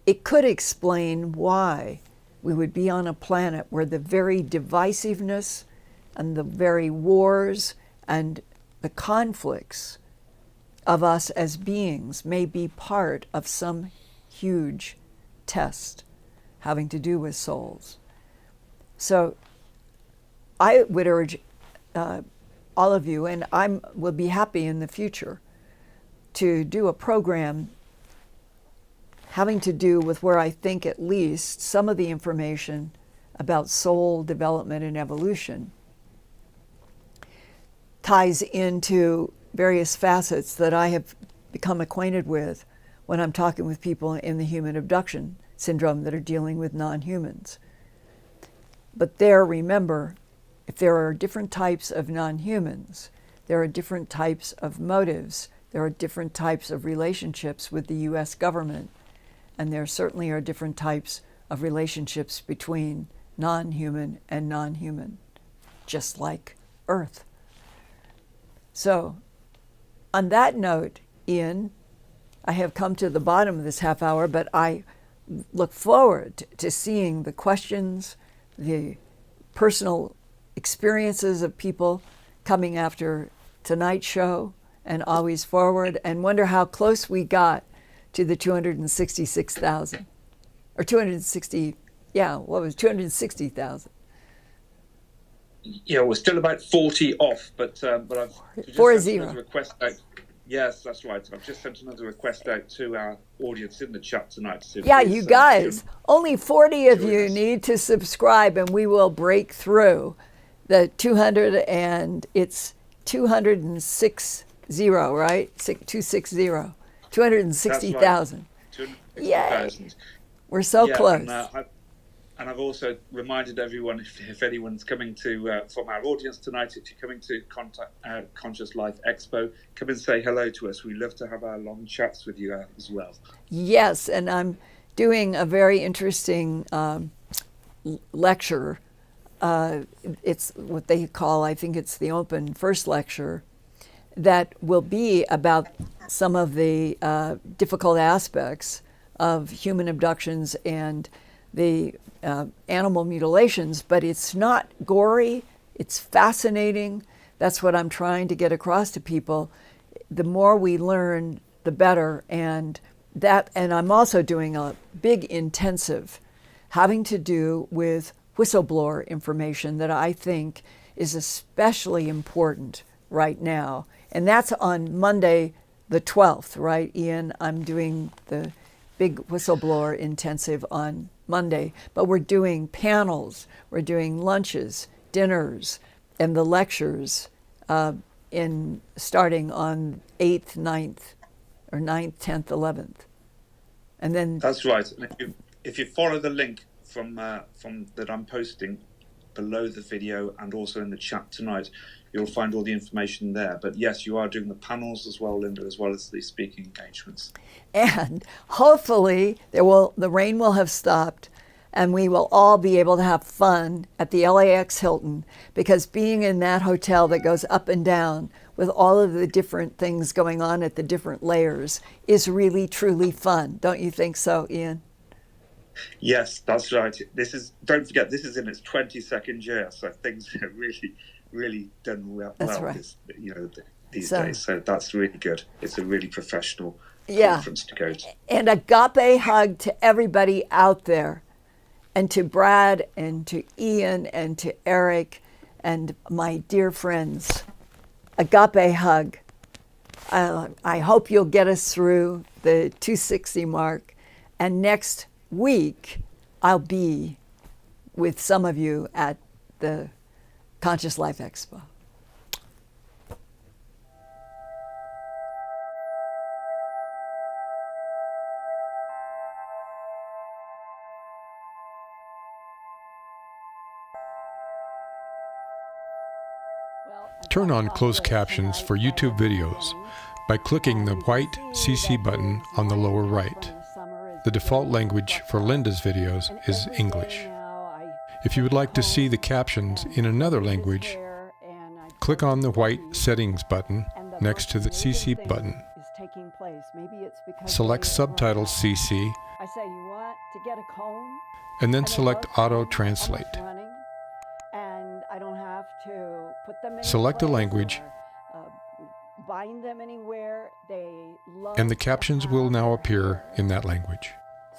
it could explain why we would be on a planet where the very divisiveness and the very wars and the conflicts of us as beings may be part of some huge test having to do with souls. So I would urge all of you, and I will be happy in the future, to do a program having to do with where I think at least some of the information about soul development and evolution ties into various facets that I have become acquainted with when I'm talking with people in the human abduction syndrome that are dealing with non-humans. But there, remember, if there are different types of non-humans, there are different types of motives, there are different types of relationships with the US government, and there certainly are different types of relationships between non-human and non-human, just like Earth. So, on that note, Ian, I have come to the bottom of this half hour, but I look forward to seeing the questions, the personal experiences of people coming after tonight's show and always forward, and wonder how close we got to the 266,000 or 260, yeah, what was 260,000? Yeah, we're still about 40 off, but I've just 40. sent another request out. Yes, that's right. I've just sent another request out to our audience in the chat tonight. To yeah, you guys, only 40 of you need to subscribe, and we will break through the 200, and it's 260, right? 260, 260,000. Right. Yay! We're so close. And I've also reminded everyone, if anyone's coming to from our audience tonight, if you're coming to Conscious Life Expo, come and say hello to us. We love to have our long chats with you as well. Yes, and I'm doing a very interesting lecture. It's what they call, I think it's the open first lecture, that will be about some of the difficult aspects of human abductions and the animal mutilations, but it's not gory, it's fascinating. That's what I'm trying to get across to people. The more we learn, the better. And I'm also doing a big intensive having to do with whistleblower information that I think is especially important right now. And that's on Monday, the 12th, right, Ian? I'm doing the big whistleblower intensive on Monday, but we're doing panels, we're doing lunches, dinners, and the lectures starting on 8th, 9th, or 9th, 10th, 11th. And then that's right. And if you follow the link from that I'm posting below the video and also in the chat tonight, you'll find all the information there. But yes, you are doing the panels as well, Linda, as well as the speaking engagements. And hopefully the rain will have stopped and we will all be able to have fun at the LAX Hilton, because being in that hotel that goes up and down with all of the different things going on at the different layers is really, truly fun. Don't you think so, Ian? Yes, that's right. Don't forget, this is in its 22nd year, so things are really, really done well. That's right. These days. So that's really good. It's a really professional conference to go to. And agape hug to everybody out there, and to Brad and to Ian and to Eric and my dear friends. Agape hug. I hope you'll get us through the 260 mark, and next week I'll be with some of you at the Conscious Life Expo. Turn on closed captions for YouTube videos by clicking the white CC button on the lower right. The default language for Linda's videos is English. If you would like to see the captions in another language, click on the white settings button next to the CC button. Select Subtitles CC, and then select Auto Translate. Select a language, and the captions will now appear in that language.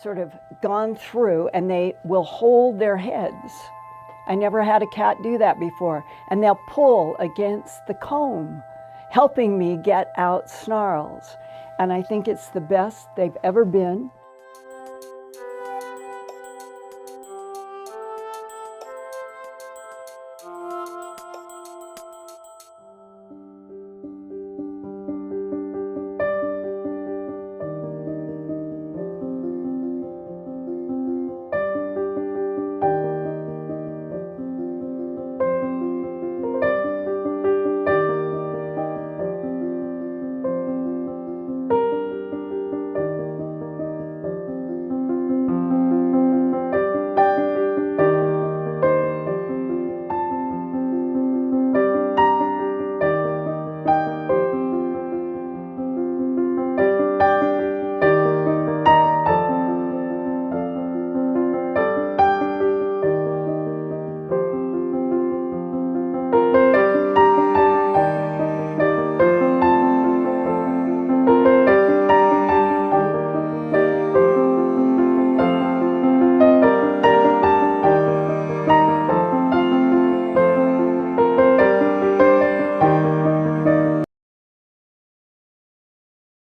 Sort of gone through, and they will hold their heads. I never had a cat do that before. And they'll pull against the comb, helping me get out snarls. And I think it's the best they've ever been.